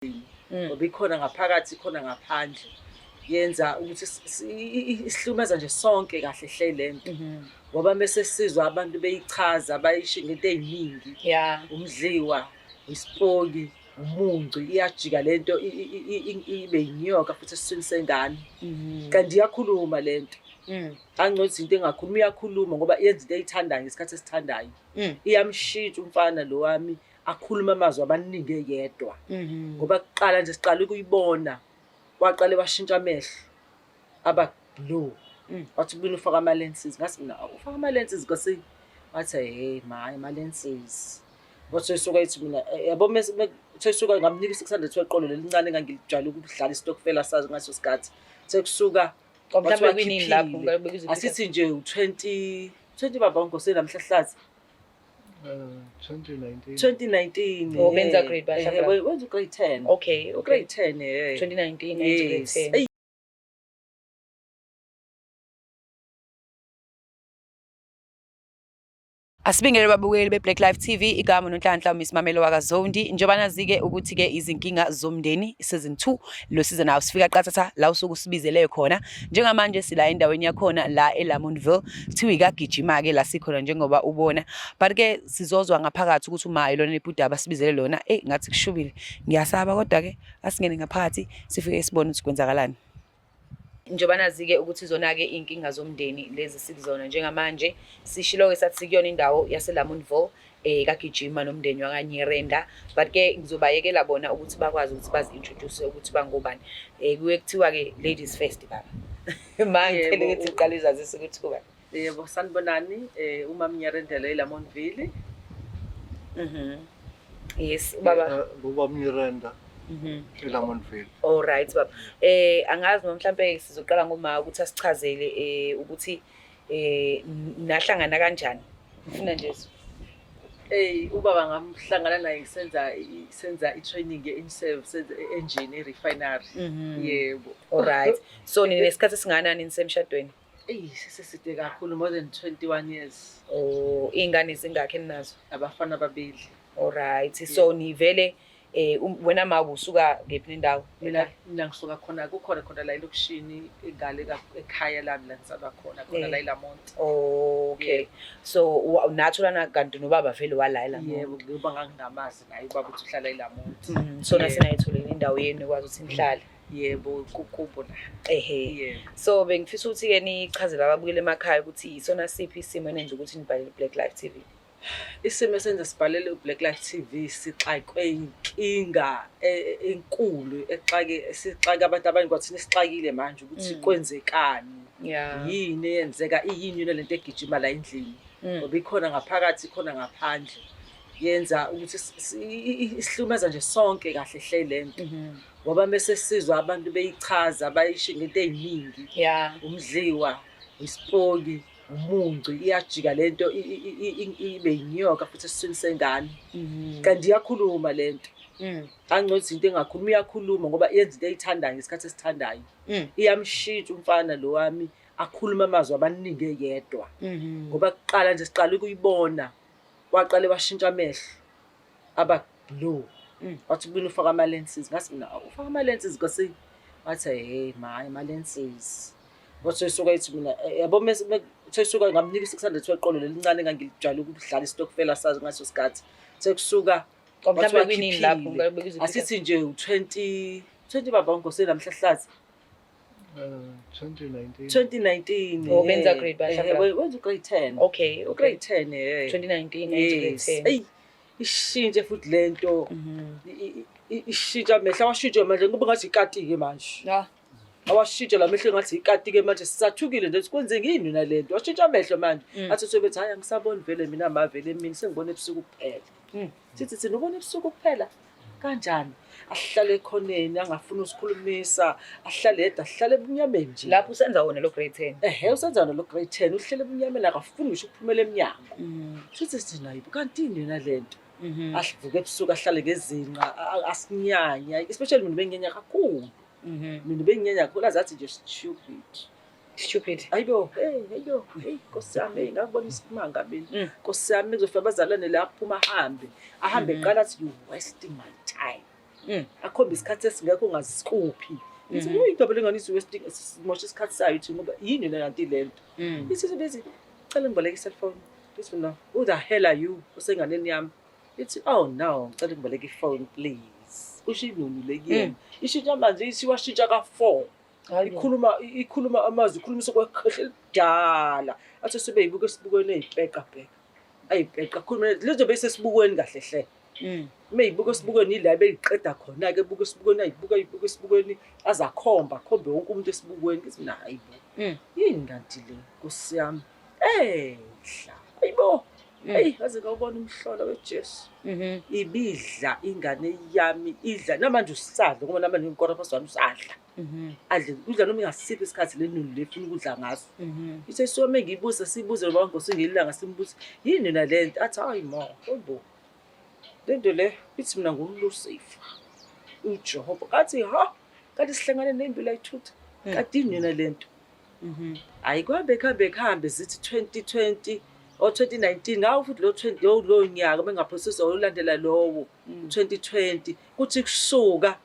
ngoba ikhona ngaphakathi ikhona ngaphandle yenza ukuthi isihlumeza nje sonke kahle hle lento ngoba mase sizwa abantu beyichaza bayisho ngento eziningi umdliwa isipoki umunci iyajika lento ibe inyoka futhi esiswini sengane kanti iyakhuluma lento angcothi into engakhuluma iyakhuluma ngoba yenza into eyithandayo ngesikhathi esithandayo iyamshintsha umfana lo wami akhuluma amazwi abaningi eyedwa ngoba kuqala nje siqala ukuyibona waqale washintsha amehlo aba blue wathi ubini ufaka ama lenses ngathi mina ufaka ama lenses ngase wathi hey my ama lenses wathi esuka ethi mina yabo mase esuka ngamnika 600 weqolo lelincane engangilijwayele ukudlala istokfela sazi ngaso sikhathi sekusuka mhlawumbe kwinini lapho ngabeka izinto asithi nje u20 baba ngosela namhlahlazi 2019 oh benza grade basha wenza grade 10 okay grade 10 2019 grade 10 Asibingele babukeli beBlack Life TV igama uNhlanhla Miss Mamelo wakaZondi njengoba nazi-ke ukuthi-ke izinkinga zomndeni season 2 lo season nawo sifika qathatha la usuku sibizele khona njengamanje sila endaweni yakhona la eLamontville kuthiwa ikagijima-ke la sikhona njengoba ubona but-ke sizozwa ngaphakathi ukuthi uma ilona lepudaba sibizele lona ngathi kushubile ngiyasaba kodwa-ke asingene ngaphakathi sifike sibone ukuthi kwenzakalani njengoba nazi-ke ukuthi izona-ke iy'nkinga zomndeni lezi sikuzona njengamanje sishilo-ke sathi sikuyona indawo yaseLamontville kagijima nomndeni wakanyerenda but-ke ngizobayekela bona ukuthi bakwazi ukuthi bazi-introduce ukuthi bangobani kuye kuthiwa-ke ladies first baba manje ukuthi uqala izazise ukuthi kuba yebo sanibonani umama Nyerenda eLamontville yes baba ubaba Nyerenda eLamontville. All right baba. Angazi noma mhlambe sizoqala ngoma ukuthi asichazele ukuthi nahlangana kanjani. Ngifuna nje ubaba ngamhlangana naye senza i-training ye-in-service engine refinery. Yebo. All right. So ninesikhathi singanani nisemshadweni? Seside kakhulu more than 21 years. Oh, ingane zingakhe ninazo? Abafana ababili. All right. So nivele wena mawu usuka ngephi indawo mina ngisuka khona kukhona la elokushini engale ekhaya lami la ngisaba khona la eLamont. Okay so natholana kanti nobaba vele wala eLamont. Yebo ngoba nganginamazi naye ubaba uthi uhlala eLamont. So nasinayitholile indawo yenu ekwazi ukuthi nihlale. Yebo kukubo la. So bengifisa ukuthi ke nichazele ababukele emakhaya ukuthi isona siphi isimo enenza ukuthi nibhalele Black Life TV. Isimo esenza sibhalele uBlack Life TV sixakwe inkinga enkulu sixake abantu abaningi kwathina sixakile manje ukuthi kwenzekani yini eyenzeka iyini lento egijima la endlini ngoba ikhona ngaphakathi ikhona ngaphandle yenza ukuthi isihlumeza nje sonke kahle hle lento ngoba mase sizwa abantu beyichaza bayisho ngento eziningi umdliwa isipoki umunci iyajika lento ibe inyoka futhi esiswini sengane kanti iyakhuluma lento angcothi into engakhuluma iyakhuluma ngoba yenza into eyithandayo ngesikhathi esithandayo iyamshintsha umfana lo wami akhuluma amazwi abaningi eyedwa ngoba kuqala nje siqala ukuyibona waqale washintsha amehlo aba blue wathi ubini ufaka ama lenses ngathi mina ufaka ama lenses ngase wathi hey my ama lenses wathi esuka ethi mina yabo mase sekusuka ngamnika 600 weqolo lelincane engangilijwayele ukudlala istokfela sazi ngaso sikhathi sekusuka mhlawumbe kwinini lapho ngabeka izinto asithi nje u20 baba ngosela namhlahlazi 2019 oh benza grade basha wenza grade 10 okay grade 10 2019 grade 10 ishintshe futhi lento ishintsha amehla washintsha manje ngoba ngathi ikati ke manje awashintsha la mehlo ngathi ikati ke manje sisathukile nje sikwenze ngini nalento washintsha amehlo manje athi sobethi hayi angisaboni vele mina amavele emini sengibona ebusuku kuphela sithi thina ubona ebusuku kuphela kanjani ahlale ekhoneni angafuni usikhulumisa ahlale yedwa ahlale ebunyameni nje lapho usenza wona lo grade 10 usenza wona lo grade 10 uhlele ebunyameni akafuni ngisho ukuphumela eminyango sithi thina yibo kanti yini nalento asivuke ebusuku ahlale ngezinqa asinyanya especially mina benginyanya kakhulu mina benginyanya kakhulu azathi nje stupid ayibo hey nkosiyami ngakubona isimanga mina nkosiyami kuzofika bazalane la aphuma ahambe eqala athi you wasting my time akhomba isikhathi esingekho ungasikuphi ithi uyidaba lenganisi wasting simosha isikhathi sayo ithi ngoba yini lena kanti lento ithi bese cela ngiboleke i-cellphone ithi no who the hell are you usenganeni yami ithi oh no ngicela ngiboleke i-phone please ushibunu lekuyena ishintsha manje isiwashintsha ka4 ikhuluma amazwi ikhulumisa kwekhehle dala athi sibe yibuka esibukweni ezibheka ayibheka khuluma lezo bese sibukweni kahle hle meyibuka esibukweni ila beyiqeda khona ke buka esibukweni ayibuka esibukweni azakhomba wonke umuntu esibukweni kithi mina hayibo yini kanti le kusiyami ehla hayibo hey aze ngawubona umhlola weJesu ibidla ingane yami idla namanje usadla ngoba namanje inkora phaswana usadla adle udla noma ingasiphi isikhathi lenulu lefuna ukudla ngaso ithe some ngiyibuza sibuze ngoba ngosingilanga simbuza yini na lento athi hayi mo obo lento le ithi mina ngumlusifa uJehova kathi kanti sihlangane nembila ayithutha kade yini lento hayi kuhambe zithi 2020 or 2019 ngawo futhi lo nyaka bengaphosisa olandela lowo 2020 kuthi kusuka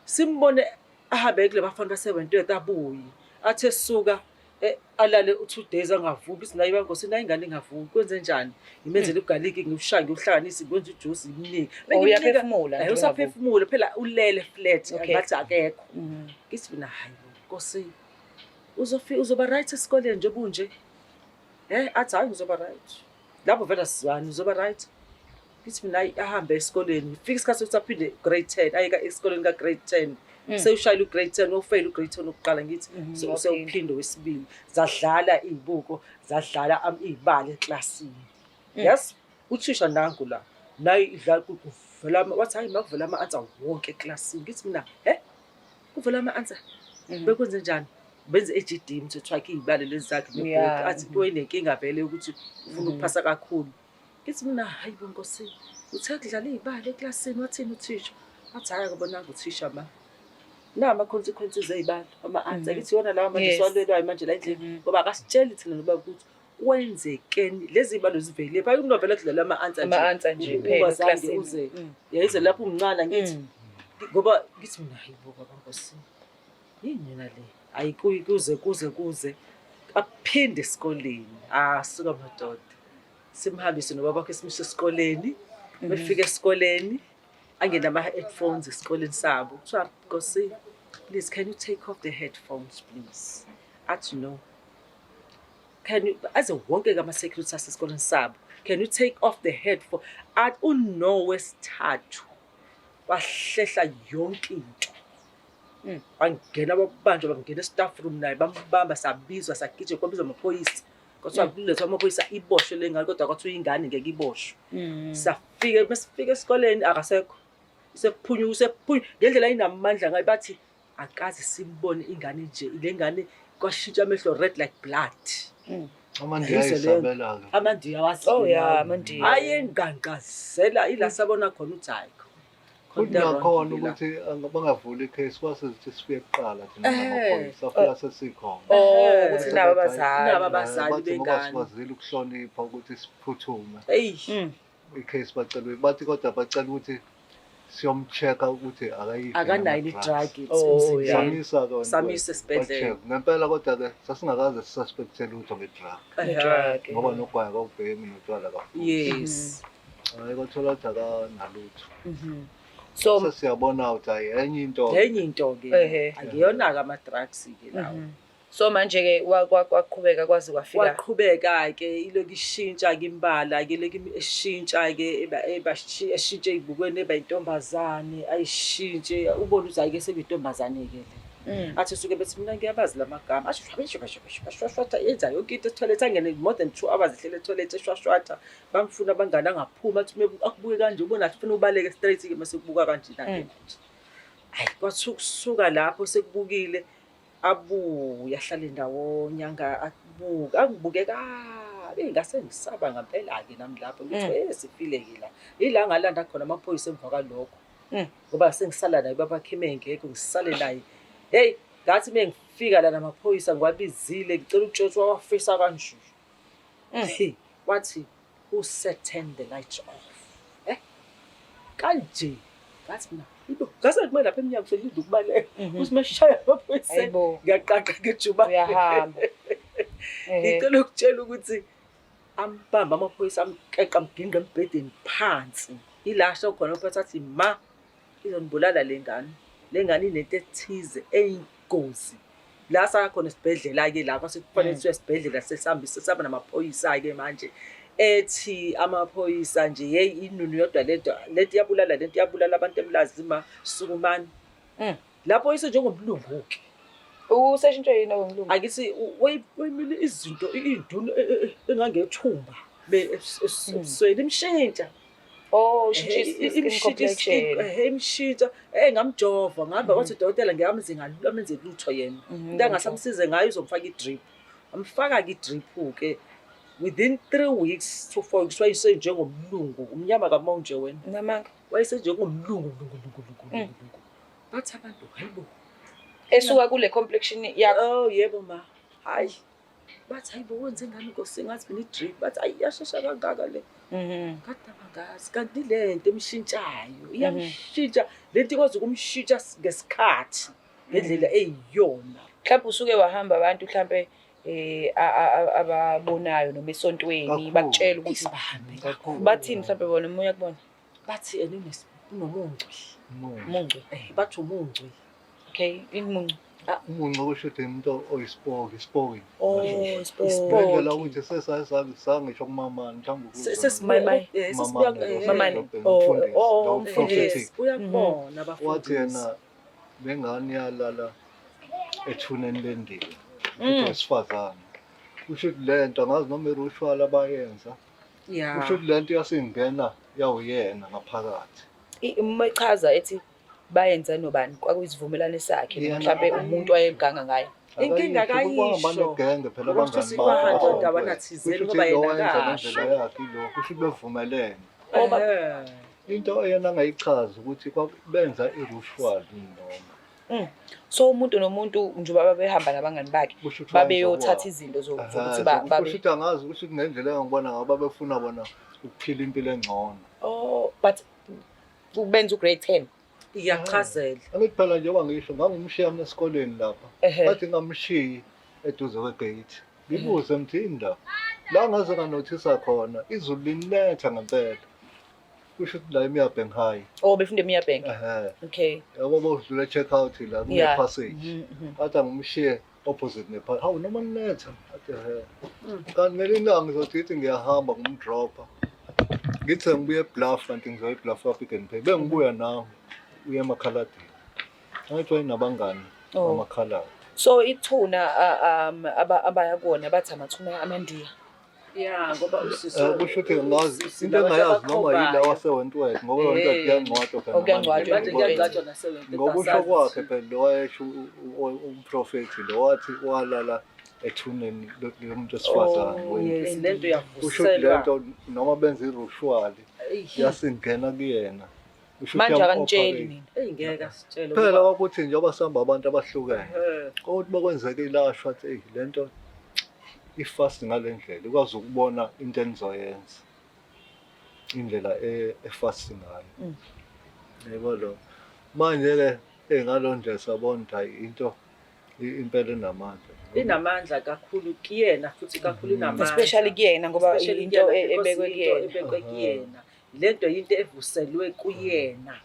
simbone ahambe kule bafana base-Wentworth abuye athe suka alale 2 days angavuki sinayi bangosini ayingane ingavuki kwenze njani ngimenzele ugaliki ngimshaya ngihlanganise ngikwenza ujuice ngimnike uyaphefumula usaphefumula phela ulele flat ngathi akekho ngithi mina hayi Nkosi uzoba right esikoleni nje bunje athi hayi uzoba right lapho vela sizwana uzoba right ngithi mina ahambe esikoleni fika isikhathi sokuthi aphinde grade 10 ayeka esikoleni ka grade 10 sewushayela ugrade 10 ufail ugrade 10 okuqala ngithi sewuphinde wesibili zadlala izibuko zadlala izibali eklasini yes uthisha nangu la nayi idlala kuvela wathi hayi makuvela ama-answer wonke eklasini ngithi mina kuvela ama-answer bekwenze njani benze eGD mthethwa izibali lezi zakhe nebhuku athi into enenkinga vele ukuthi ufuna ukuphasa kakhulu ngithi mina hayibo Nkosi uthe kudlala izibali eklasini wathini uthisha athi hayi akubonanga uthisha ma nama consequences ezibali ama-answer ngithi yona lawa manje swalelwayo manje la endlini ngoba akasitsheli thina noba ukuthi kwenzekeni lezi zibalo zivele pha unovela kudlala ama-answer nje phela eklasini uze yayize lapho umncane ngithi ngoba ngithi mina hayibo baba Nkosi yini le ayikuze aphinde esikoleni asuka madoda simhambise nobaba wakhe simsho esikoleni befika esikoleni angena ama-headphones esikoleni sabo kuthiwa Nkosi please can you take off the headphones please athi no can you aze wonke kama-security asesikoleni sabo can you take off the headphone athi uno wesithathu wahlehla yonke into bangena babanjwa bangena e-staff room naye bambamba sabizwa sagijwa kwabizwa amaphoyisa kodwa kulethwa amaphoyisa iboshwe lengane kodwa kwathi uyingane ngeke iboshwe safika masifika esikoleni akasekho usephunywa ngendlela inamandla ngayo bathi akazi simbone ingane nje ile ngane kwashintsha amehlo red like blood amandiya amandiya ayenganqazela ila sabona khona uthi hayi kunyakhona ukuthi bangavula ikhesi kwasithi sifike kuqala thina namaphoyisa safika sesikhona ukuthi nabo abazali bengane bazile ukuhlonipha ukuthi siphuthume ikhesi bathi kodwa bacela ukuthi siyomcheck-a ukuthi akanayo i-drug samisa esibhedlela ngempela kodwa-ke sasingakaze sisuspecthe lutho nge-drug ngoba nogwayi kwakubheki notshwala kakhulu yes hayi kwathola ukuthi akanalutho so siyabona ukuthi hayi enye into-ke akuyona-ke ama-drugs-ke lawo so manje-ke kwaqhubeka kwaze kwaqhubeka-ke iloku ishintsha-ke imbala-ke iloku eshintsha-ke eshintshe ey'bukweni eba yintombazane ayishintshe ubone ukuthi hhayi-ke sekuyintombazane-ke le athi suke bethi mina ngiyabazi la magama ashwashwatha yenza yonke into etoilet angene more than 2 hours ehlele etoilet eshwashwatha bamfuna abangane angaphuma athi akubuke kanje ubona athi ufuna ubaleke straight-ke mase kubuka kanjena-ke manje hayi kwathi ukusuka lapho sekubukile abuya ahlale ndawonye angibuke kabi ngase ngisaba ngempela-ke nami lapho ngithi sifile-ke la ila ngalanda khona amaphoyisa emva kwalokho ngoba sengisala naye babakhime engekho ngisale naye hey ngathi mengifika la namaphoyisa ngiwabizile ngicela ukutshotshwa wafisa kanje wathi who set the lights off kanje ngathi mina ibo ngase kumele lapha eminyango selinde ukubaleka ukuthi mashaya amaphoyisa ngiyaqaqa ngejuba uyahamba ngicela ukutshela ukuthi ambamba amaphoyisa amqeqa amginqa embhedeni phansi ilasho khona uphatha athi ma izonibulala lengane inento ethize eyingozi la sakhona isibhedlela ke lapha sekufanele siye esibhedlela sesihambise saba namaphoyisa ke manje ethi amaphoyisa nje hey inunu yodwa lento yabulala abantu emlazima sukumani lapho ise njengomlungu ke useshintshe yini ngomlungu akithi wayimile izinto induna engangethumba beswele imshintsha imshintsha ngamjova ngabe wathi dokotela ngiyamenze lutho yena into angasamsize ngayo uzomfaka idrip amfaka ke idrip ke within 3 weeks to 4 weeks wayise njengomlungu umnyama kamonje wena namanga wayise njengomlungu bathi abantu hayibo esuka kule complexion yakho yebo ma hayi bathi hayibo wenze ngani Nkosi ngathi mina idrip bathi ayashesha kangaka le kade abangazi kanti lento emshintshayo iyamshintsha lento ikwazi ukumshintsha ngesikhathi ngendlela eyiyona mhlawumbe usuke wahamba abantu mhlawumbe ababonayo noma esontweni bakutshela ukuthi bahambe bathini mhlawumbe bona umoya kubona bathi unomungcwi bathi umungcwi okay imungcwi umunqa kusho ukuthi umuntu oyisipoki isipoki isipoki la ukuthi sangisho kumamani sesimamani umfundisi uyakubona abafundisi wathi yena bengani yalala ethuneni lendile ukuthi wesifazane kusho ukuthi lento angazi noma irushwala abayenza kusho ukuthi lento yasingena yawuyena ngaphakathi ichaza ethi bayenza nobani kwakuyisivumelane sakhe mhlawumbe umuntu wayeganga ngayo inkinga kayisho genge phela abangani bakho ndawana thizeni ngoba yena kasho yakhe lo kusho bevumelene into eyena angayichaza ukuthi benza irushwali noma so umuntu nomuntu njengoba babehamba nabangani bakhe babeyothatha izinto zokuthi babe kusho angazi kusho ngendlela engibona ngaba befuna bona ukuphila impilo engcono but kubenza ugrade 10 iyachazela angithi phela njengoba ngisho ngangumshiya mina esikoleni lapha bathi ngamshiyi eduze kwegate ngibuze mthinda la ngaze nganothisa khona izulu linetha ngempela kusho ukuthi la eMiyabheng high befunde eMiyabheng okay yabo bawudlula check out la kune passage athi ngumshiye opposite nephakathi hawu noma netha athi kanti ngelinanga ngizothi ngiyahamba ngumdropha ngithi ngibuye eBluff kanti ngizoya eBluff Pick n Pay bengibuya nawe uye emakhaladeni ngathi wayinabangani amakhaladi so ithuna abayakona bathi amathuna amandiya ngoba usisi kusho ukuthi ngazi into engayazi noma yila wasewentwethu ngoba wentwethu kuyangcwatshwa phela ngokusho kwakhe phela lo wayesho umprofethi lo wathi walala ethuneni lomuntu wesifazane lento kusho lento noma benza irushwali yasingena kuyena manje akanitsheli nina ngeke asitshele phela ukuthi njengoba sihamba abantu abahlukene ukuthi bakwenzeka ilashwa athi lento ifast ngalendlela ukwazi ukubona into enizoyenza indlela efast ngayo yebo lo manje ke ngalo nje sabona ukuthi into impela inamandla kakhulu kuyena futhi kakhulu inamandla especially kuyena ngoba into ebekwe kuyena lento into evuselwe kuyena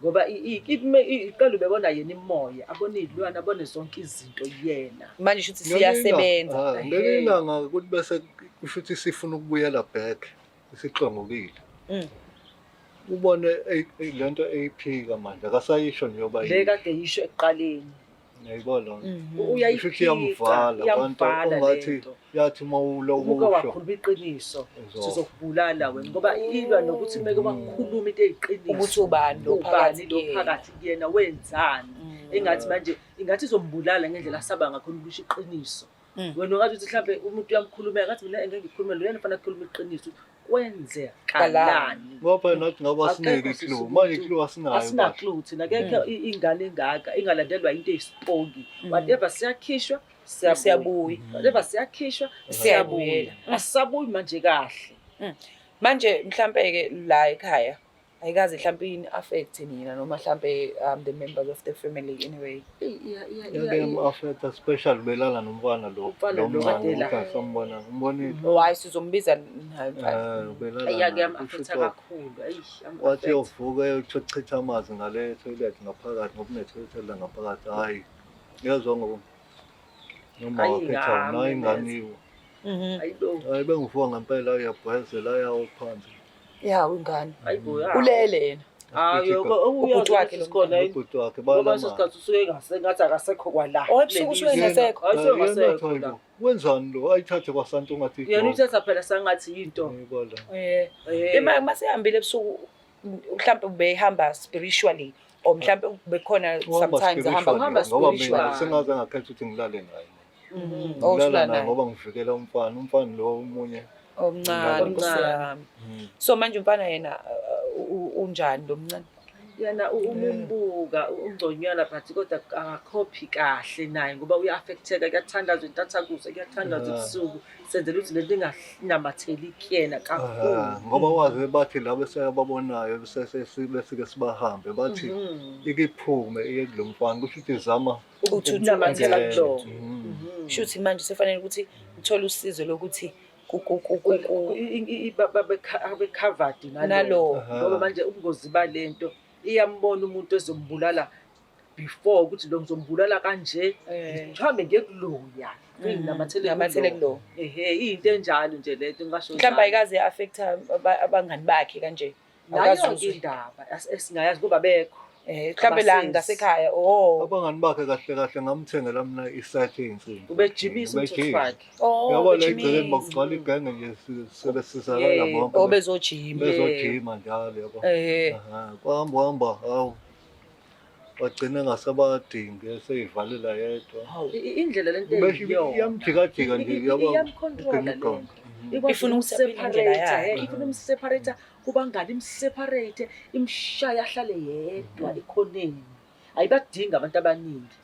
ngoba iqala ubebona yena imoya abona izilwane abone zonke izinto yena manje shuthi siyasebenza ngelilanga ukuthi bese kusho ukuthi sifuna ukubuyela back isiqongokile ubone lento eyiphika manje akasayisho nje yoba le kade yisho ekuqaleni ngiyibona uyayamvala abantu ongathi yathi mawulo ubuka wakhuluma iqiniso sizokubulala wena ngoba ilwa nokuthi meke bakhuluma into eyiqiniso ukuthi ubani lo phakathi kuyena wenzani engathi manje ingathi izombulala ngendlela asaba ngakhona ukusho iqiniso wena ungathi uthi mhlambe umuntu uyamkhulumela ngathi mina engeke ngikhulume lo yena fanele akhulume iqiniso kwenze kalani ngoba nathi ngaba sineke clue manje clue asina clue thina kekho ingane engaka ingalandelwa into eyisipoki whatever siyakhishwa siyabuya whatever siyakhishwa siyabuya asabuyi manje kahle manje mhlambe ke la ekhaya ayikaze mhlawumbe ini-affect nina noma mhlawumbe the members of the family anyway. Affect especially belala nomfana lo mncane asamubona umbonile. Hayi sizombiza Ayake am-affecta kakhulu. Wathi yovuka yochitha amanzi ngale toilet ngaphakathi ngoba ne-toilet ngaphakathi hayi ngezwe ngoba noma wakhetha nayo inganiwe. Hayi bengivuka ngempela uyabhwezela yawo phansi. ya ingane Hayibo ulele yena hayi ubhuti wakhe lo sikhona Ubhuti wakhe ngoba balama. sesikhathi usuke ngasengathi akasekho kwala. Ebusuku usuke engasekho. Ngasekho la. Wenzani lo ayithathe kwasantu ungathi Yena uthatha phela sangathi yinto. Ima masehambile ebusuku mhlawumbe ubehamba spiritually or mhlawumbe bekhona sometimes ahamba ngoba mina spiritually. sengaze ngakhetha ukuthi ngilale naye. Oh, Ngilala uhlala naye naye. ngoba ngivikela umfana lo omunye. Omncane Nkosi yami. So manje umfana yena unjani lo mncane? Yena umbuka ungconywana but kodwa akakhophi kahle naye ngoba uya-affecteka kuyathandazwa intathakusa kuyathandazwa ebusuku senzela ukuthi lento inganamatheli kuyena kakhulu. Ngoba wazi bathi la beseyababonayo besike sibahambe bathi ikiphume iye kulo mfana kusho ukuthi zama Ukunamathela kulo. Shuthi manje sefanele ukuthi uthole usizo lokuthi Abe-covered nalo ngoba manje ubungozi balento iyambona umuntu ezombulala before ukuthi lo ngizombulala kanje mhlawumbe ngekuloya namathele kulo. Into enjalo nje lento ngisho Mhlawumbe ayikaze affecta abangani bakhe kanje. nayo indaba esingayazi ngoba bekho Mhlawumbe la ngasekhaya abangani bakhe kahle kahle ngamthengela mina isaythi ey'nsimbi. ubejimisa umthetho wakhe. Yabo la igcekeni bakugcwala igenge nje sebesizakala bonke. Bezojima. Bezojima njalo yabo. Kuhamba hawu wagcina ngasabadingi eseyivalela yedwa. Indlela lento eyiyo iyamjikajika nje yabo. iyamcontrola lento. Ifuna ukuseparate ifuna umseparate kuba ngani imseparate imshaya ahlale yedwa ekhoneni. Ayibadingi abantu abaningi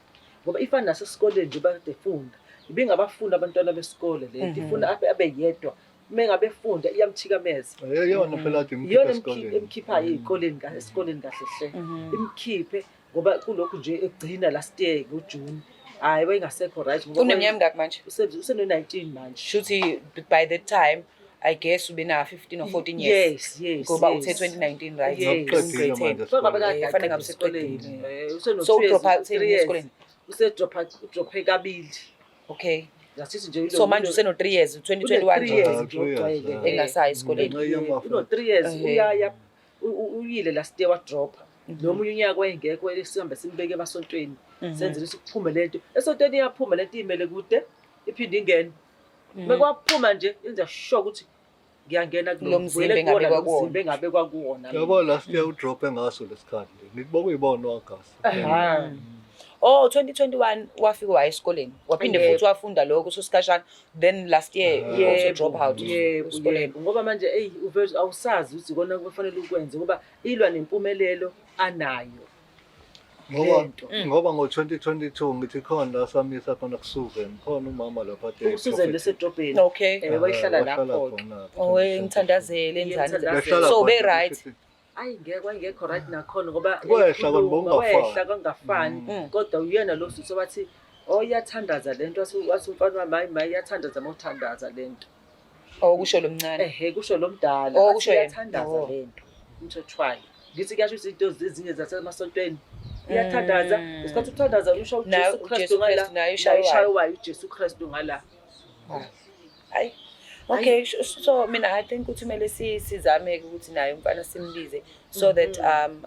ngoba ifana nasesikoleni nje badefunda ibingabafunda abantwana besikole lento ifuna abe yedwa mengabe efunda iyamthikameza. Yeyona phela athi Iyona emkhipha ezikoleni esikoleni kahle hle imkhiphe ngoba kulokhu nje egcina last year ngoJune. Hayi wayengasekho right ngoba uneminyaka mingaki manje? useno-19 manje. Shuthi by that time I guess ube na 15 or 14 years. Yes. Ngoba uthe 2019 right? Uqedile manje Kufanele ngabe esikoleni. seqedile. So udropa esikoleni. Udrophe kabili. Okay. Ngasithi nje So manje useno 3 years 2021 engasayi esikoleni. uno-3 years uyaya uyile last year wadropa nomunye unyaka wayengekho sihambe simbeke emasontweni senzele ukuthi kuphume lento esontweni iyaphuma lento imele kude iphinde ingene mekwaphuma nje yenza sure ukuthi ngiyangena Lo mzimba engabekwa kuwona. mzimba engabekwa kuwona. yabo last year udrope ngaso lesikhathi nithi bokuyibona wagasi. 2021 wafika waya esikoleni waphinde futhi wafunda lokho sosikhashana then last year also drop out esikoleni. Ngoba manje uveze awusazi ukuthi ikona kufanele ukwenze ngoba ilwa nempumelelo anayo. Ngoba ngo-2022 ngithi khona la samisa khona kuSusan khona umama lapha athe uSusan lesedrobheni. Okay. Wayihlala lapho. Ngithandazele enzani. So So be right. Ayi ngekho right nakhona ngoba Wehla wehla kangafani kodwa uyena lo sisi wathi iyathandaza lento asumfana mayi iyathandaza mawuthandaza lento. Kusho lo mncane. Kusho lo mdala kusho yena. Iyathandaza lento umthethwayo ngithi kuyasho izinto ezinye zasemasontweni iyathandaza ngesikhathi uthandaza usho uJesu Kristu ngala nayo uJesu Kristu ngala. Hayi. Okay, so mina I think ukuthi kumele sizame ukuthi naye umfana simbize so that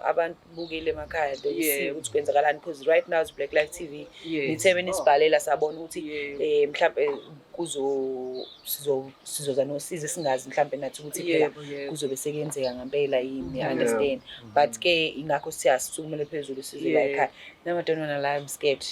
abantu bukile emakhaya they see ukuthi kwenzakalani because right now it's Black Life TV. Nithe nisibhalela sabona ukuthi mhlawumbe sizoza nosizo singazi mhlawumbe nathi ukuthi phela kuzobe sekuyenzeka ngempela yini understand but ke ingakho siyasukumele phezulu size la ekhaya namadodana la I'm scared.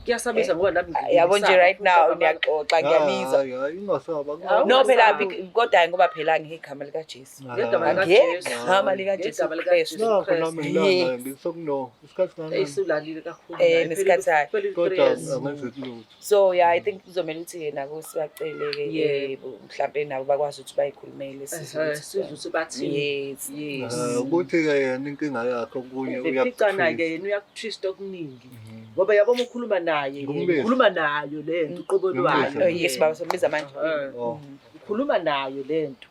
Kuyasabisa ngoba nami yabo nje right now niyaxoxa ngiyamizwa. Hayi ingasaba. No phela kodwa ngoba phela ngegama lika Jesu. Ngegama likaJesu. Ngegama lika Jesu Kristu. Nakho nami ngilanga ngisokuno isikhathi kancane. Esulalile kakhulu. Nesikhathi Kodwa angenzi lutho. So yeah, I think kuzomela ukuthi yena kusibacele ke mhlambe nabo bakwazi ukuthi bayikhulumele sizwe ukuthi bathini. Yes. Ukuthi ke yena inkinga yakhe okunye uyaphicana ke yena uyakuthwista okuningi. Ngoba yabo ukhuluma naye, ukhuluma nayo lento uqobolwayo. Yes baba sobiza manje. Ukhuluma nayo lento.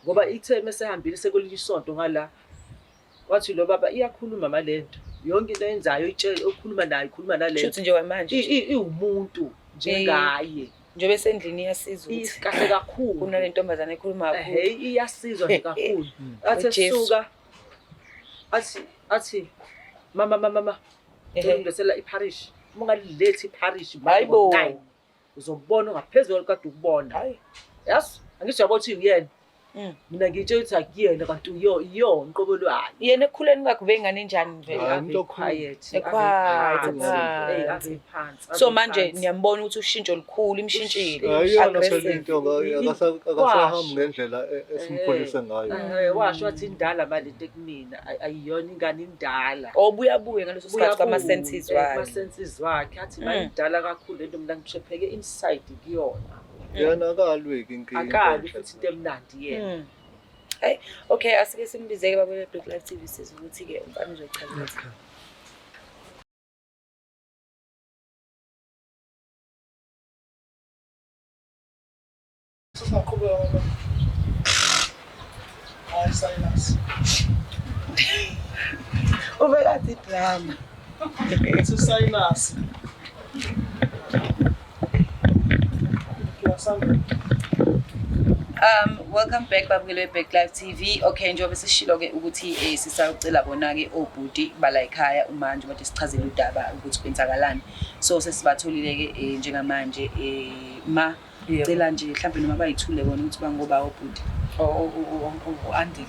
Ngoba ithe mesehambile sekulinye isonto ngala. Wathi lo baba iyakhuluma malento. Yonke into yenzayo itshela ukhuluma naye, ukhuluma nalento. Futhi nje manje iwumuntu njengaye. Njengoba esendlini iyasiza ukuthi kahle kakhulu kunale ntombazane ekhuluma kakhulu. Iyasizwa nje kakhulu. Athi suka athi mama ngilethela iparish ungalilethi iparish hayibo uzobona ngaphezulu kade ukubona hayi yes angisho yabo uthi uyena mina ngitshe ukuthi akuyena kanti iyo inqobolwayo yena ekukhuleni kwakhe bengane enjani vele into quiet phansi so manje niyambona ukuthi ushintsho olukhulu imshintshile ayona phela into akasahambi ngendlela esimkhulise ngayo washo wathi indala malento ekumina ayiyona ingane indala obuyabuye ngaleso sikhathi kama senses wakhe ama senses wakhe athi mayindala kakhulu lento mina ngishepheke inside kuyona yena akalweki inkinga akali futhi into emnandi yena hey okay asike simbizeke babele Black Life TV sizwe ukuthi ke umfana uzochaza Sasaqhubeka mama. Hayi Silas. ubekathi drama It's Silas. Welcome back babukele Black Life TV. Okay njengoba sishilo ke ukuthi sisacela bona ke obhuti bala ekhaya umanje bathi sichazele udaba ukuthi kwenzakalani. So sesibatholile ke njengamanje ma cela nje mhlawumbe noma bayithule bona ukuthi bangoba obhuti. Andile.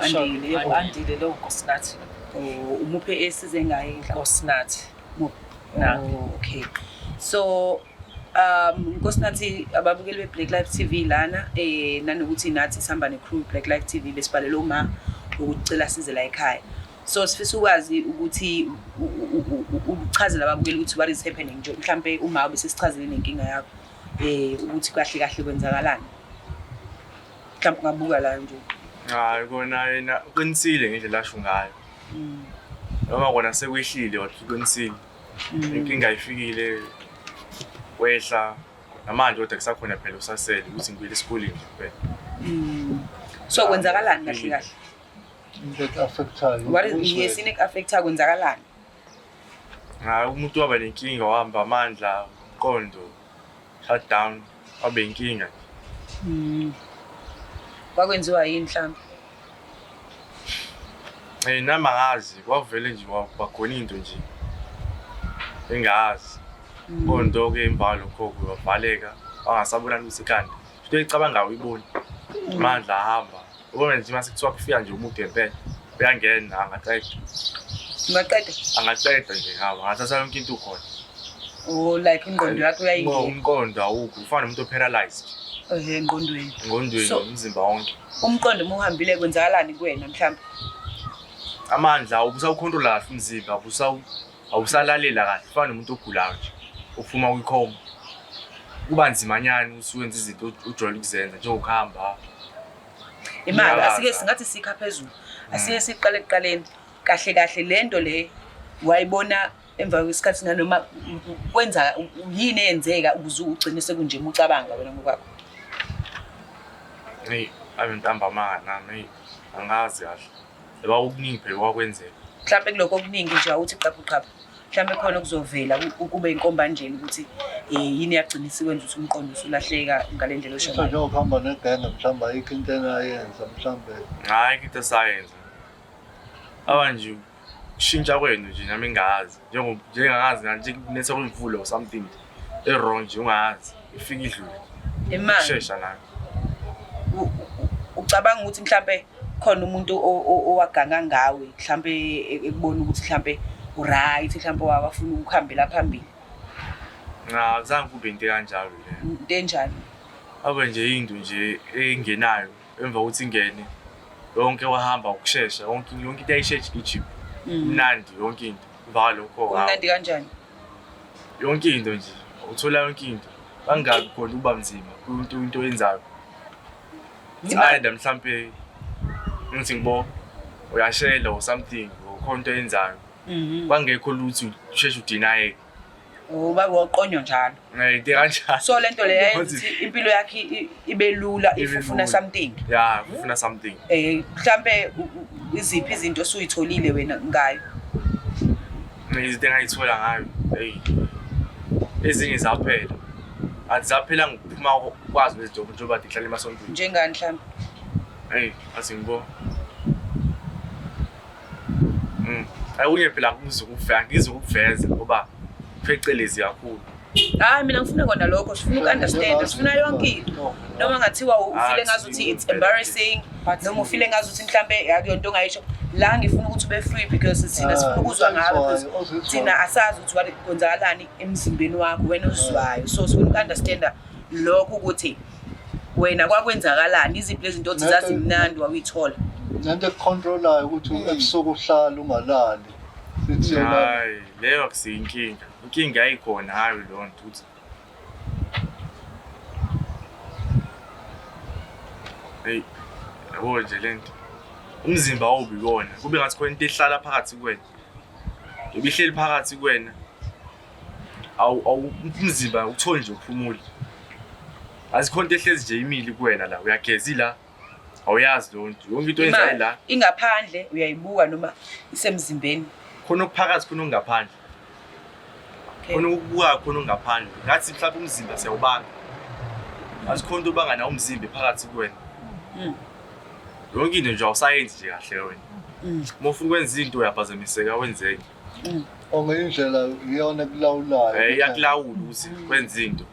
Andile, yebo Andile lo Nkosinathi. Umuphe esize ngaye Nkosinathi. Okay. So Nkosinathi ababukeli beBlack Life TV lana nanokuthi nathi sihamba necrew Black Life TV besibhalele uma ukucela size la ekhaya. So sifisa ukwazi ukuthi uchazela ababukeli ukuthi what is happening nje mhlambe uma ube sesichazele nenkinga yakho ukuthi kahle kahle kwenzakalani. Mhlambe ngabuka la nje. Hayi kona yena uqinisile ngendlela asho ngayo. Noma kona sekwehlile wathi uqinisile. Inkinga ayifikile wehla namanje kodwa kusakhona phela usasele ukuthi ngibuyele esikoleni phela. So kwenzakalani kahle kahle? into affectayo What is yesine affecta kwenzakalani? Hayi umuntu waba nenkinga wahamba amandla qondo shut down wabe inkinga. Kwakwenziwa yini mhlawumbe? Nama ngazi kwavele nje wakhona into nje engazi. Qondo ke imbalo khokho wavaleka angasabona usikande. Into ecabanga uyibona. Amandla ahamba. Ubona nje mase kuthiwa kufika nje umuntu empela uyangena angaqeda. Ungaqeda? Angaqeda nje ngaba ngathatha yonke into khona. Oh like ingqondo yakho uyayingena. Umqondo awukho ufana nomuntu oparalyzed. Engqondweni. Ngondweni umzimba wonke. Umqondo uhambile kwenzakalani kuwena mhlawumbe? Amandla ubusawucontrola kahle umzimba awusalalela kahle ufana nomuntu ogulayo nje ufuma uyikhoma. Kuba nzimanyana usuwenza izinto ujolile ukuzenza njengokuhamba. Imali asike singathi sikha phezulu. Asike siqale ekuqaleni kahle kahle lento le wayibona emva kwesikhathi nanoma kwenza yini eyenzeka ukuze ugcine sekunje ucabanga wena ngokwakho. Hey abantamba nami angazi kahle. Eba ukuningi phela kwakwenzeka. Mhlawumbe kuloko okuningi nje awuthi qapha. Mhlawumbe khona kuzovela kube inkomba nje ukuthi yini yagcinisa ikwenza ukuthi umqondo usulahleka ngalendlela osho ngayo. Nje ukuhamba negenge mhlawumbe ayikho into enayenza mhlawumbe. Hayi into science. Abanje shintsha kwenu nje nami ngazi. Njengangazi nje kunethe kwimvulo or something. Wrong nje ungazi. Ifika idlule. Imali. Shesha nayo. Ucabanga ukuthi mhlawumbe khona umuntu owaganga ngawe mhlawumbe ekubona ukuthi mhlawumbe uright mhlawumbe wafuna ukuhambela phambili Akuzange kube into kanjalo le. Into enjani? Abe nje into nje engenayo emva kokuthi ingene. Yonke wahamba ukusheshsha yonke into ayisheshe igijima. Mnandi yonke into. Kuva lokho. Kumnandi kanjani? Yonke into nje. Uthola yonke into. Bangabi khona uba mzima into yenzayo. Ayanda mhlambe ngithi ngibo uyashela or something or into yenzayo. Bangekho lutho usheshe udeny. Uba woqonywa njalo. Into kanjalo. So lento le yenza ukuthi impilo yakhe ibe lula if ufuna something. Yeah, ufuna something. Mhlambe iziphi izinto osuyitholile wena ngayo? Izinto engayithola ngayo. Ezinye zaphela. Azaphela ngiphuma kwazi lezijobo njengoba ndihlala emasontweni. Njengani mhlambe? Asingibo. Awunye phela ngizokuveza ngoba phecelezi kakhulu. Hayi mina ngifuna kona lokho, sifuna ukunderstand, sifuna yonke into. Noma ngathiwa ufile ngazuthi it's embarrassing, noma ufile ngazuthi mhlambe akuyonto ongayisho. La ngifuna ukuthi ube free because thina sifuna ukuzwa ngawe because thina asazi ukuthi kwenzakalani emzimbeni wakho wena uzwayo. So sifuna ukunderstand lokho ukuthi wena kwakwenzakalani, iziphi lezi zinto ozazi mnandi wawithola. Nento econtrolayo ukuthi ebusuku uhlala ungalali. Sithi Hayi, leyo akusiyinkinga. Inkinga ayikhona hayi lo nto uthi. Yabo nje lento. Umzimba awubikona. Kube ngathi khona into ehlala phakathi kuwena. Ibihleli phakathi kuwena. Umzimba uthole nje uphumula. Azikhona into ehlezi nje imili kuwena la. Uyagezi la. Awuyazi lo nto. Yonke into yenzayo la. Ingaphandle uyayibuka noma isemzimbeni. Khona okuphakathi khona ongaphandle. Khona ukubuka khona ongaphandle. Ngathi mhlawumbe umzimba siyawubanga. Azikhona into obanga na umzimba phakathi kuwena. Yonke into nje awusayenzi nje kahle wena. Uma ufuna ukwenza into uyaphazamiseka wenzeke. Ongeyindlela iyona kulawulayo. Iyakulawula ukuthi wenza into.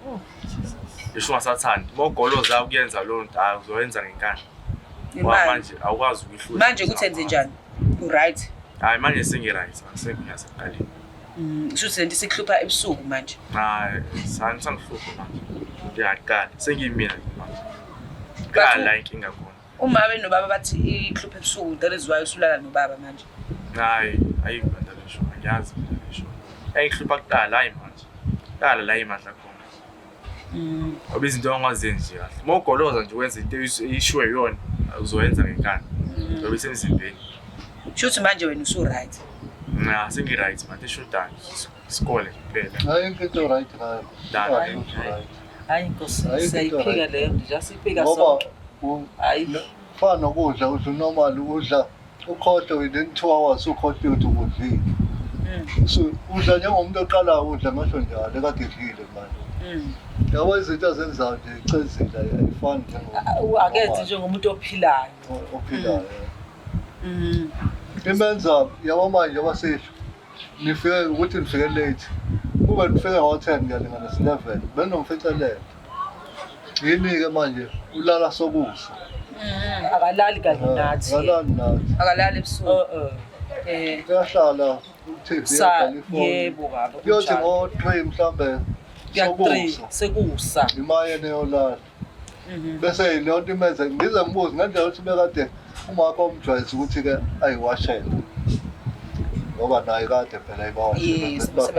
Ngisho ungasathandi. Uma ugoloza ukuyenza lo nto uzoyenza ngenkani. Manje awukwazi ukuhlula. Manje kuthenze njani? Right. Hayi manje sengi-right, sengiyaseqaleni. Shuthi lento sikuhlupha ebusuku manje. Hayi, sangihlupha manje. Ngiyaqala, sengiyimina manje. Kala inkinga khona. Uma nobaba bathi ihlupha ebusuku, that is why usulala nobaba manje. Hayi, ayikho into lesho, ngiyazi lesho. Ayihlupha kuqala hayi manje. Kala la imandla khona. Ngoba izinto ongazenzi kahle. Uma ugoloza nje wenza into eyishiwe yona, uzoyenza ngenkani. Ngoba isemzimbeni. Shuthi manje wena usu-right. Sengi-right manje ishodani. Isikole kuphela. Hayi into right ngayo. Hayi inkosi siyayiphika leyo nje siyiphika sonke. Hayi fana nokudla udla normal udla ukhohlwe within 2 hours ukhohlwe ukuthi ukudlile. So udla njengomuntu oqala udla ngasho njalo ekade edlile manje. Yabo izinto azenzayo nje icezila ayifani njengomuntu. Akenze njengomuntu ophilayo. Imenza yabo manje abasisho nifike ukuthi nifike late. Kube nifike ngo-10 ngiyalingana 11 benomficelelo. Yini ke manje ulala sokusa. Akalali kanye nathi. Akalali ebusuku. Uyahlala uTV yebo baba. Kuyothi ngo-3 mhlambe sokusa. Sekusa. Imaye neyolala. Bese leyo nto imenze ngize ngibuze ngendlela ukuthi bekade umakho umjwayeza ukuthi ke ayiwashele. Ngoba naye kade phela ibawashela.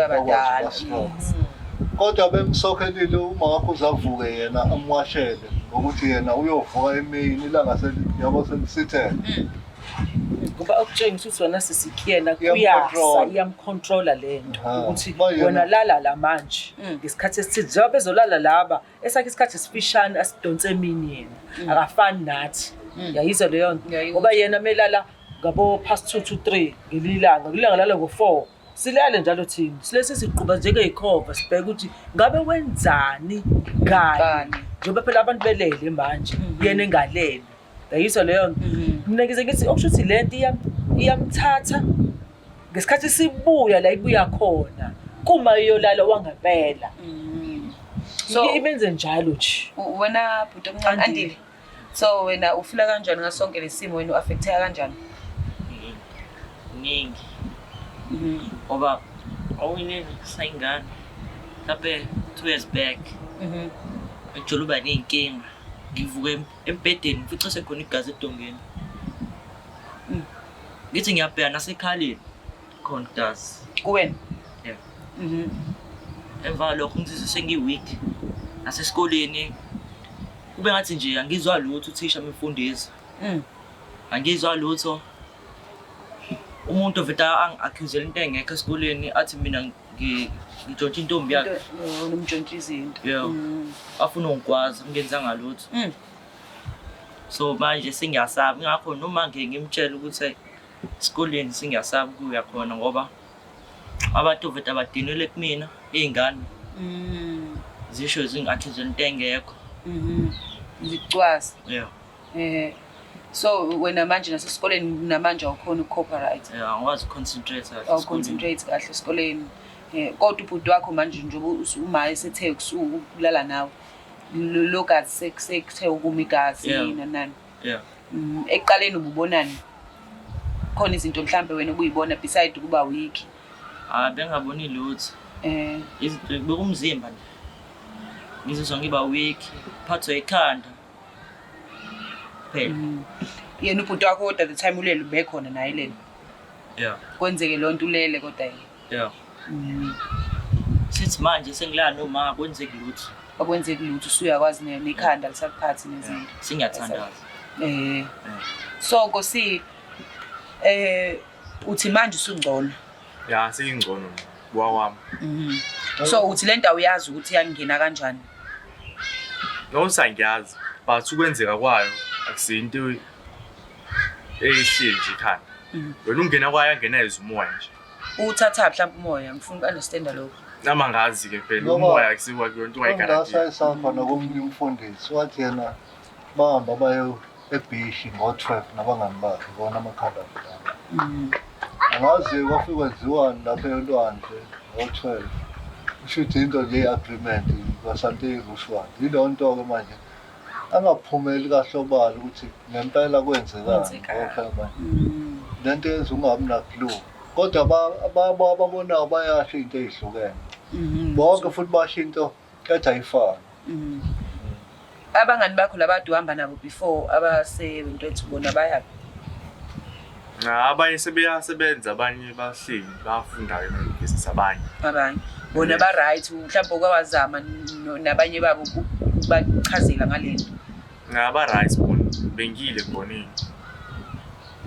Kodwa bemsokhelile uma wakho uzavuke yena amwashele ngokuthi yena uyovuka emini ilanga yabo selisithe. Ngoba ukutshengisa ukuthi wena sisikiyena kuyasa iyamcontrola lento ukuthi wena lala la manje ngesikhathi esithile njengoba bezolala laba esakhe isikhathi esifishane asidonse emini yena akafani nathi. Yayizwa leyo nto ngoba yena melala ngabo past 2 to 3 ngelilanga kulanga lala ngo4 silale njalo thina silese siqhuba njengeyikhova sibheka ukuthi ngabe wenzani ngani njengoba phela abantu belele manje yena engalele. Yayizwa leyo nto mina ngize ngithi okushuthi lento iyamthatha ngesikhathi sibuya la ibuya khona kuma iyolala wangempela. So ibenze njalo nje wena bhuti omncane Andile. So wena ufila kanjani ngasonke lesimo wena uaffecteka kanjani? Ningi. Ngoba awuyinele kusayingane. Mhlawumbe 2 years back. Ejuluba neyinkinga. Ngivuke embedeni ngifice sekhona igazi edongeni. Ngithi ngiyabheka nasekhaleni khona igazi. Kuwena? Yeah. Emva lokho ngithi sengiweak. Nasesikoleni kube ngathi nje angizwa lutho uthisha memfundisi. Angizwa lutho. Umuntu oveta angi-accuse into engekho esikoleni athi mina ngitshontsha intombi yakhe. Nomtshontsha izinto. Yeah. Afuna ungikwazi ngenzanga lutho. So manje singiyasaba ngakho noma ngimtshela ukuthi esikoleni singiyasaba kuya khona ngoba abantu oveta badinele kumina izingane. Zisho zingathi into engekho. Ngicwazi. Yeah. So wena manje nasesikoleni namanje awukhona ucooperate. Yeah, angikwazi concentrate kahle. Concentrate kahle esikoleni. Kodwa ubhuti wakho manje njengoba uma esethe ukulala nawe. Lokazi sekuthe ukuma igazi nani. Yeah. Ekuqaleni ububonani? Khona izinto mhlambe wena ubuyibona beside kuba weak. Bengaboni lutho. Izinto bekumzimba nje. Ngizizwa ngiba weak, phathwa ikhanda. Phela. Yena ubhuti wakho kodwa the time ulele bekhona naye lele. Yeah. Kwenzeke lonto ulele kodwa yena. Yeah. Sithi manje sengilala noma kwenzeke lutho. Akwenzeki lutho usuyakwazi nekhanda lisakuphathi nezinto. Singiyathandaza. So Nkosi uthi manje usungcono. Ya singcono wami. So uthi lento awuyazi ukuthi yangena kanjani. No sangiyazi but ukwenzeka kwayo akusinto ehleli nje khanda. Wena ungena kwayo angena izumoya nje. Uthatha mhlawumbe umoya ngifuna ukunderstand lokho. Nama ngazi ke phela umoya akusiwa kuyonto wayigarantee. Ngiyasayisapha nokumunye umfundisi wathi yena bahamba bayo eBhishi ngo-12 nabangani bakhe bona amakhanda afana. Angazi kwafika kwenziwani lapha elwandle ngo-12. Ushuthi into le agreement kwaSante Rushwana. Yilo nto ke manje angaphumeli kahle obala ukuthi ngempela kwenzekani ngoba manje. Lento yenza ungabi na clue. Kodwa ababona bayasho into ezihlukene. Bonke futhi basho into ethi ayifani. Abangani bakho labantu uhamba nabo before abase-20 bona bayaphi? Abanye sebeyasebenza abanye bahleli bafunda ngebusiness abanye. Abanye bona ba right mhlawumbe okwawazama nabanye babo bachazela ngalento. Ngaba right bona bengile khonini.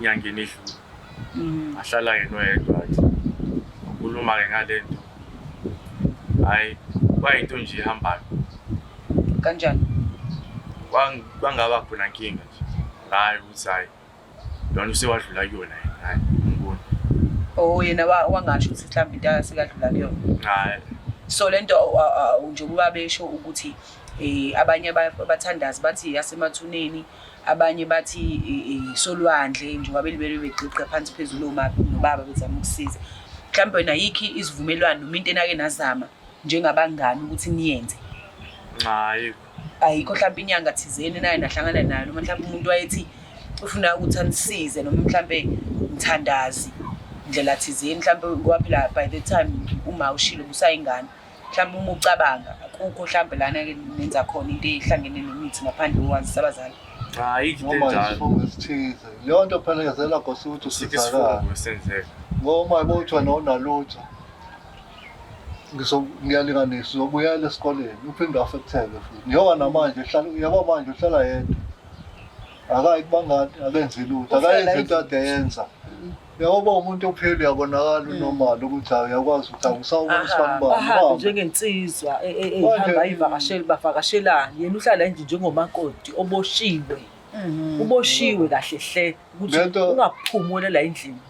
Nyangeni edlule. Ahlala yena oyedwa athi ukhuluma ke ngalento. Hayi kwayinto nje ihambayo. Kanjani? Kwangaba khona inkinga nje. Hayi ukuthi hayi lona usewadlula kuyona hayi ngibona. Oh yena wangasho ukuthi mhlawumbe into asikadlula kuyona. Hayi. So lento njengoba besho ukuthi abanye abathandazi bathi yasemathuneni abanye bathi solwandle njengoba belibele beqiqa phansi phezulu nobaba bezama ukusiza. Mhlawumbe wena yikhi isivumelwano noma into enake nazama njengabangani ukuthi niyenze? Hayi. Ayikho mhlawumbe inyanga thizeni naye nahlangana nayo noma mhlawumbe umuntu wayethi ufuna ukuthi anisize noma mhlawumbe umthandazi indlela thizeni mhlawumbe ngoba phela by the time uma ushilo busayingane mhlawumbe uma ucabanga akukho mhlawumbe lana ke nenza khona into ehlangene nemithi ngaphandle kwazi abazali. Hayi into njalo. Leyo nto phela yazela Nkosi ukuthi usizakala. Ngoma ibotshwa nonalutho. Ngiyalinganisa uzobuyela esikoleni uphinde afektheke futhi. Njengoba namanje yabo manje uhlala yedwa. Akayi kubangani akenzi lutho akayenzi into ade yenza. Yabo umuntu opheli yabonakala unormal ukuthi uyakwazi ukuthi awusawubona isibanibani. Njengensizwa ehamba ivakasheli bavakashelana yena uhlala nje njengomakoti oboshiwe. Uboshiwe kahle hle ukuthi ungaphumula la endlini.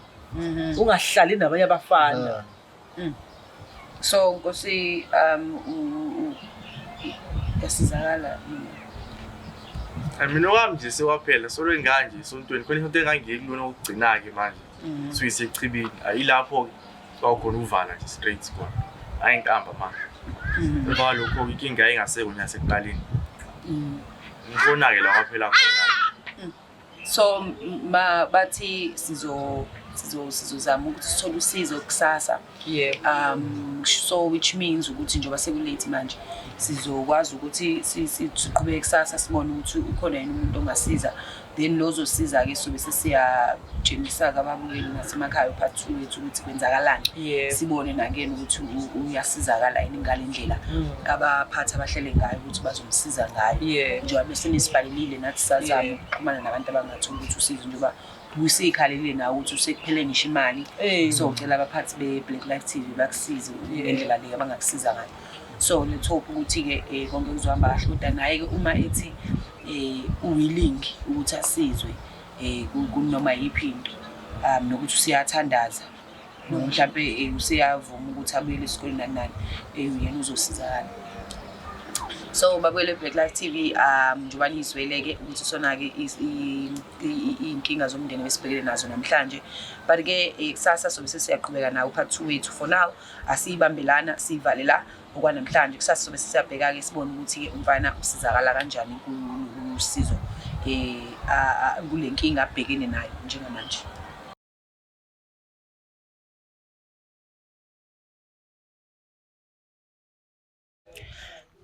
Ungahlali nabanye abafana. So Nkosi yasizakala. Mina wami nje sewaphela solo nganje esontweni khona into engangiyikulona ukugcina ke manje. Suyisechibini ayilapho kwawukhona uvala nje straight khona. Ayinkamba manje. Ngoba lokho inkinga engaseko nyasekuqaleni. Ngibona ke la kwaphela khona. So bathi sizozama ukuthi sithole usizo kusasa. So which means ukuthi njengoba sekulate manje sizokwazi ukuthi siqhubeke kusasa sibone ukuthi ukhona yini umuntu ongasiza, then lozosiza ke sobe sesiyatshengisa ababukeli nasemakhaya uphathi wethu ukuthi kwenzakalani, sibone nakena ukuthi uyasizakala yini ngale ndlela abaphathi abahlele ngayo ukuthi bazomsiza ngayo. Njengoba bese nisibhalelile nathi sazama ukuxhumana nabantu abangatholi ukuthi usizo njengoba usikhalelile nawe ukuthi usekuphele ngisho imali, so ucela abaphathi be-Black Life TV bakusize ngendlela le abangakusiza ngayo. So let's hope ukuthi ke konke kuzohamba kahle, kodwa naye ke uma ethi willing ukuthi asizwe kunoma yiphi into nokuthi usiyathandaza mhlawumbe usiyavuma ukuthi abuyele esikoleni nani uyena uzosizakala. So babuyele Black Life TV njengoba nizweleke ukuthi sona ke inkinga zomndeni besibhekele nazo namhlanje, but ke kusasa sobe sesiyaqhubeka nawo part 2 wethu. For now asibambelana sivalela okwanamhlanje, kusasa sobe sesiyabheka ke sibone ukuthi ke umfana usizakala kanjani kusizo kule nkinga abhekene nayo njengamanje.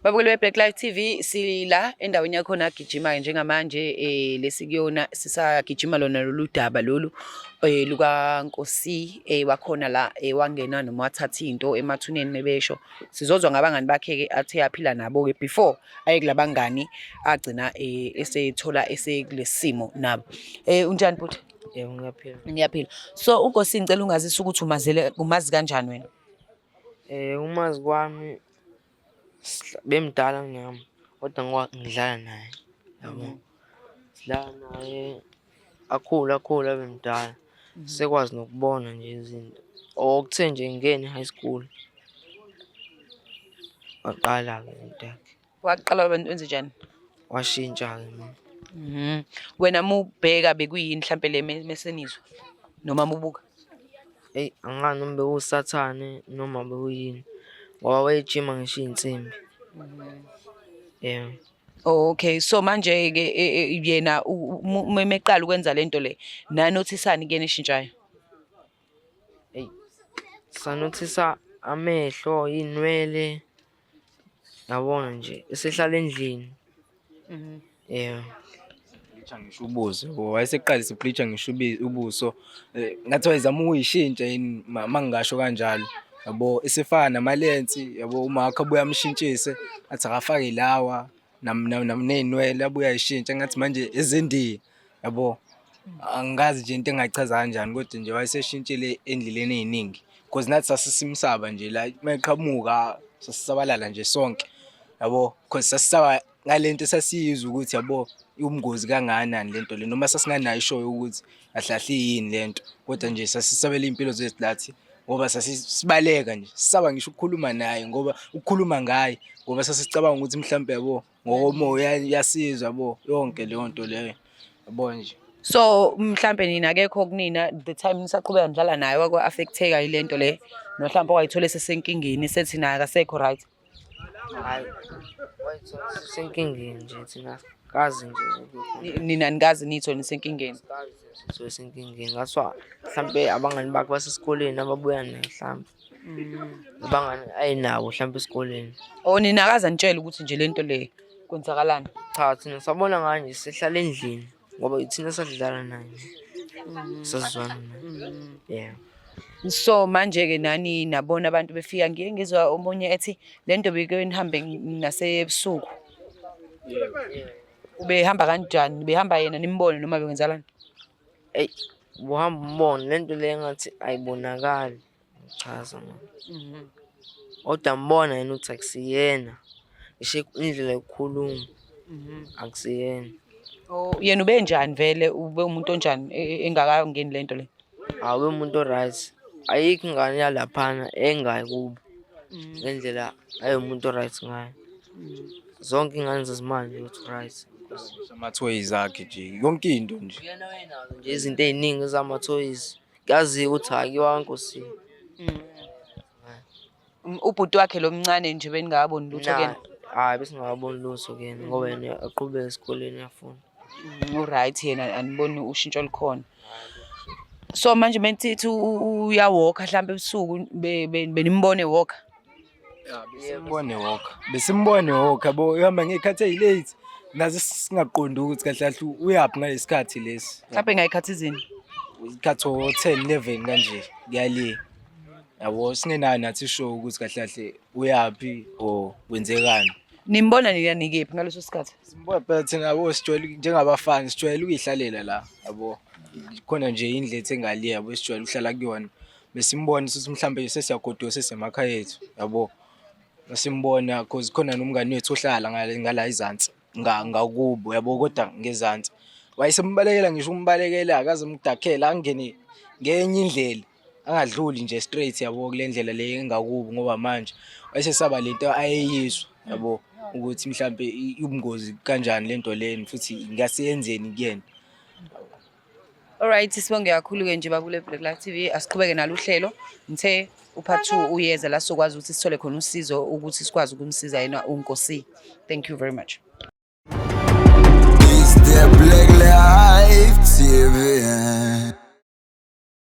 Babukeli be-Black Life TV sila endaweni yakhona gijima njengamanje lesikuyona sisagijima lona lolu daba lolu luka Nkosi wakhona la wangena noma wathatha into emathuneni nebesho. Sizozwa ngabangani bakhe ke athe yaphila nabo ke before aye kulabangani agcina esethola esekulesimo nabo. Unjani futhi? Ngiyaphila. Ngiyaphila. So uNkosi ngicela ungazisa ukuthi umazi kanjani wena? Umazi kwami bemdala ngami kodwa ngidlala naye, yabo. Sidlala naye akhula bemdala, sekwazi nokubona nje izinto. Okuthe nje ngene high school waqala ke into yakhe. Waqala wenze njani? Washintsha ke mina. Wena mubheka bekuyini mhlambe le mesenizwa noma mubuka? Angani noma bewusathane noma bewuyini, ngoba wayejima ngisho insimbi. Okay, so manje ke yena meqala ukwenza lento le nanothisani kuyena eshintshayo? Sanothisa amehlo, inwele, yabona nje esehlala endlini. Ngisho ubuso wayeseqalisa ubleacher ngisho ubuso ngathi wayezama ukuyishintsha yini mangingasho kanjalo, yabo. Esefana namalensi, yabo. Uma akhe abuya amshintshise athi akafake lawa nezinwele abuya ayishintsha ngathi manje ezindiya, yabo. Angazi nje into engachaza kanjani, kodwa nje wayeseshintshile endleleni eziningi because nathi sasisimsaba nje la mayiqhamuka sasisabalala nje sonke, yabo, because sasisaba ngalento sasiyizwa ukuthi yabo ubungozi kangakanani lento le, noma sasinganayo ishoyo ukuthi ahlahle yini lento, kodwa nje sasisabela impilo zethu lathi ngoba sasibaleka nje, sisaba ngisho ukukhuluma naye ngoba ukukhuluma ngaye ngoba sasicabanga ukuthi mhlambe yabo ngokomoya yasizwa, yabo, yonke leyo nto leyo, yabo nje. So mhlambe nina akekho kunina the time nisaqhubeka nidlala naye wake affecteka ilento le, mhlawumbe wayithola sesenkingeni sethi naye akasekho right? Hayi, wayithola senkingeni nje thina kazi nje. Nina nikazi nitho nisenkingeni? Sithola senkingeni ngaswa mhlambe abangani bakhe basesikoleni ababuya naye mhlambe. Abangani ayinawo mhlambe esikoleni. Nina akaza nitshela ukuthi nje lento le kwenzakalani? Cha, thina sabona nganje sehlala endlini ngoba thina sadlala naye. Sazwana naye. So manje ke nani nabona abantu befika, ngiye ngizwa omunye ethi lento beke nihambe nasebusuku. Ubehamba kanjani? Behamba yena nimbone noma bekwenzalani? Buhamba umbone lento le ngathi ayibonakali. Chaza manje. Kodwa mbona yena uthi akusiyena. Ishe indlela yokukhuluma. Akusiyena. Yena ube njani vele? Ube umuntu onjani engakangeni lento le? Awe umuntu oright. Ayikho ingane yalaphana engayi kubo. Ngendlela ayomuntu oright ngayo. Zonke ingane zezimanje uthi right. Ama-toys akhe nje yonke into nje. Uyena wenazo nje izinto eziningi zama-toys. Yazi ukuthi akiwa Nkosi. Ubhuti wakhe lomncane nje beningaboni lutho kena? Hayi besingaboni lutho kena ngoba yena aqhubeka esikoleni yafuna. Right, yena aniboni ushintsho likhona. So manje mentithi uyawalka mhlambe ebusuku benimbone walker. Besimbone walker bo uhamba ngekhathi ezilate nazo singaqondi ukuthi kahle kahle uyaphi ngalesikhathi lesi. Mhlambe ngayikhathi izini. Ikhathi 10-11 kanje kuyali. Yabo singenayo nathi show ukuthi kahle kahle uyaphi o wenzekani. Nimbona nikephi ngaleso sikhathi? Simbuya phela thina yabo sijwayele njengabafana sijwayele ukuyihlalela la yabo. Khona nje indlethe engaliye yabo sijwayele ukuhlala kuyona. Besimbona ukuthi mhlambe sesiyagodosa sesemakhaya ethu yabo. Simbona because khona nomngani wethu ohlala ngala izansi ngakubo yabo kodwa ngezansi. Wayesembalekela ngisho umbalekela akaze umdakhela angene ngenye indlela angadluli nje straight yabo kule ndlela le engakubo ngoba manje wayesesaba lento ayeyizwa yabo ukuthi mhlambe ubungozi kanjani lento leni futhi ngasiyenzeni kuyena. Alright sibonge kakhulu ke nje babule Black Life TV asiqhubeke nalo uhlelo ngithe uphathu uyeza la sokwazi ukuthi sithole khona usizo ukuthi sikwazi ukumsiza yena uNkosi. Thank you very much. It's the Black Life TV.